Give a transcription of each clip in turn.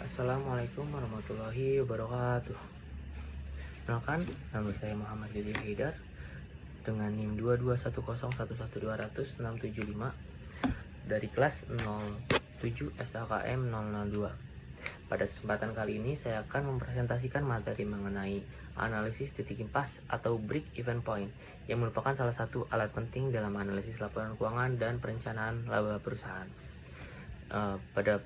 Assalamualaikum warahmatullahi wabarakatuh. Perkenalkan, nama saya Muhammad Yudi Haidar dengan NIM 22101120675 dari kelas 07 SAKM 002. Pada kesempatan kali ini saya akan mempresentasikan materi mengenai analisis titik impas atau break even point yang merupakan salah satu alat penting dalam analisis laporan keuangan dan perencanaan laba perusahaan. Pada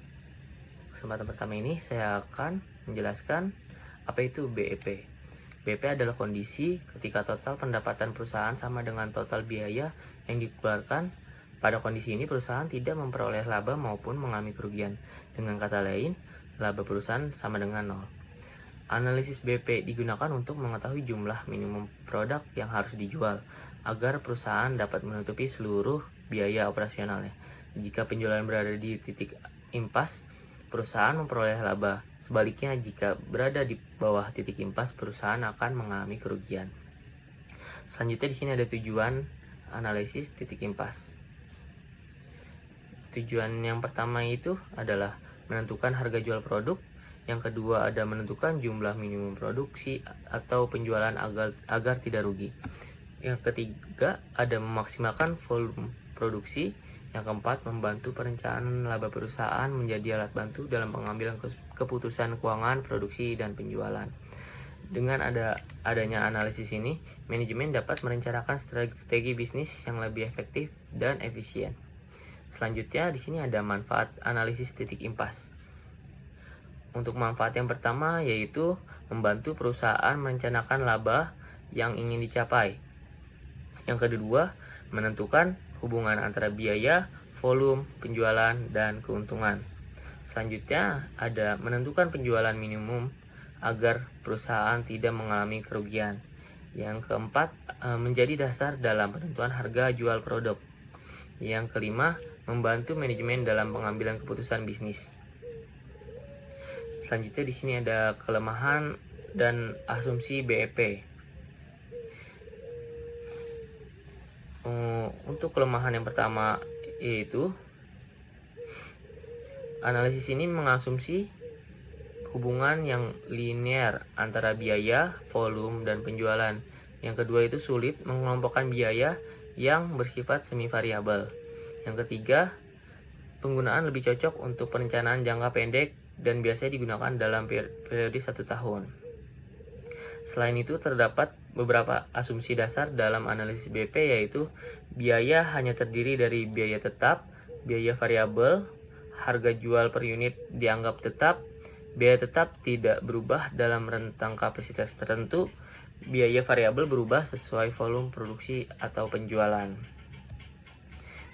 kesempatan pertama ini saya akan menjelaskan apa itu BEP. BEP adalah kondisi ketika total pendapatan perusahaan sama dengan total biaya yang dikeluarkan. Pada kondisi ini perusahaan tidak memperoleh laba maupun mengalami kerugian. Dengan kata lain, laba perusahaan sama dengan nol. Analisis BEP digunakan untuk mengetahui jumlah minimum produk yang harus dijual agar perusahaan dapat menutupi seluruh biaya operasionalnya. Jika penjualan berada di titik impas, perusahaan memperoleh laba. Sebaliknya, jika berada di bawah titik impas, perusahaan akan mengalami kerugian. Selanjutnya di sini ada tujuan analisis titik impas. Tujuan yang pertama itu adalah menentukan harga jual produk. Yang kedua ada menentukan jumlah minimum produksi atau penjualan agar tidak rugi. Yang ketiga ada memaksimalkan volume produksi. Yang keempat, membantu perencanaan laba perusahaan menjadi alat bantu dalam pengambilan keputusan keuangan, produksi, dan penjualan. Dengan adanya analisis ini, manajemen dapat merencanakan strategi bisnis yang lebih efektif dan efisien. Selanjutnya, di sini ada manfaat analisis titik impas. Untuk manfaat yang pertama yaitu membantu perusahaan merencanakan laba yang ingin dicapai. Yang kedua, menentukan hubungan antara biaya, volume, penjualan, dan keuntungan. Selanjutnya ada menentukan penjualan minimum agar perusahaan tidak mengalami kerugian. Yang keempat, menjadi dasar dalam penentuan harga jual produk. Yang kelima, membantu manajemen dalam pengambilan keputusan bisnis. Selanjutnya di sini ada kelemahan dan asumsi BEP. Untuk kelemahan yang pertama yaitu analisis ini mengasumsi hubungan yang linear antara biaya, volume, dan penjualan. Yang kedua itu sulit mengelompokkan biaya yang bersifat semi variabel. Yang ketiga, penggunaan lebih cocok untuk perencanaan jangka pendek dan biasanya digunakan dalam periode 1 tahun. Selain itu, terdapat beberapa asumsi dasar dalam analisis BEP yaitu biaya hanya terdiri dari biaya tetap, biaya variabel, harga jual per unit dianggap tetap, biaya tetap tidak berubah dalam rentang kapasitas tertentu, biaya variabel berubah sesuai volume produksi atau penjualan.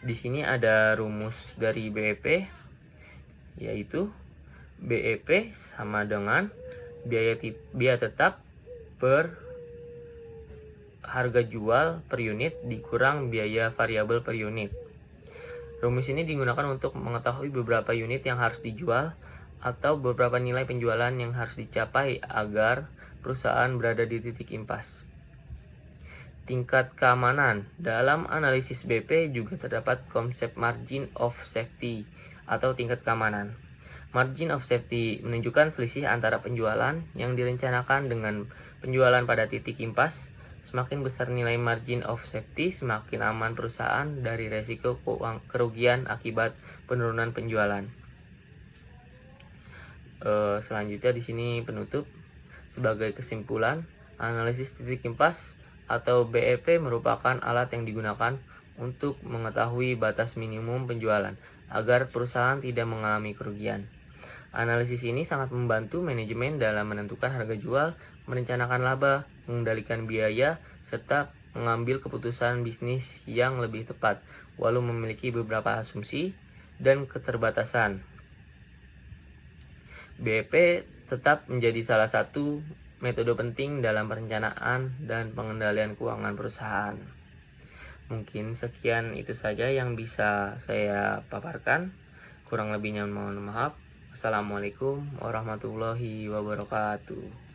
Di sini ada rumus dari BEP yaitu BEP sama dengan biaya tetap per harga jual per unit dikurang biaya variabel per unit. Rumus ini digunakan untuk mengetahui beberapa unit yang harus dijual atau beberapa nilai penjualan yang harus dicapai agar perusahaan berada di titik impas. Tingkat keamanan. Dalam analisis BP juga terdapat konsep margin of safety atau tingkat keamanan. Margin of safety menunjukkan selisih antara penjualan yang direncanakan dengan penjualan pada titik impas. Semakin besar nilai margin of safety, semakin aman perusahaan dari resiko kerugian akibat penurunan penjualan. Selanjutnya di sini penutup. Sebagai kesimpulan, analisis titik impas atau BEP merupakan alat yang digunakan untuk mengetahui batas minimum penjualan agar perusahaan tidak mengalami kerugian. Analisis ini sangat membantu manajemen dalam menentukan harga jual, merencanakan laba, mengendalikan biaya, serta mengambil keputusan bisnis yang lebih tepat, walau memiliki beberapa asumsi dan keterbatasan. BEP tetap menjadi salah satu metode penting dalam perencanaan dan pengendalian keuangan perusahaan. Mungkin sekian itu saja yang bisa saya paparkan. Kurang lebihnya mohon maaf. Assalamualaikum warahmatullahi wabarakatuh.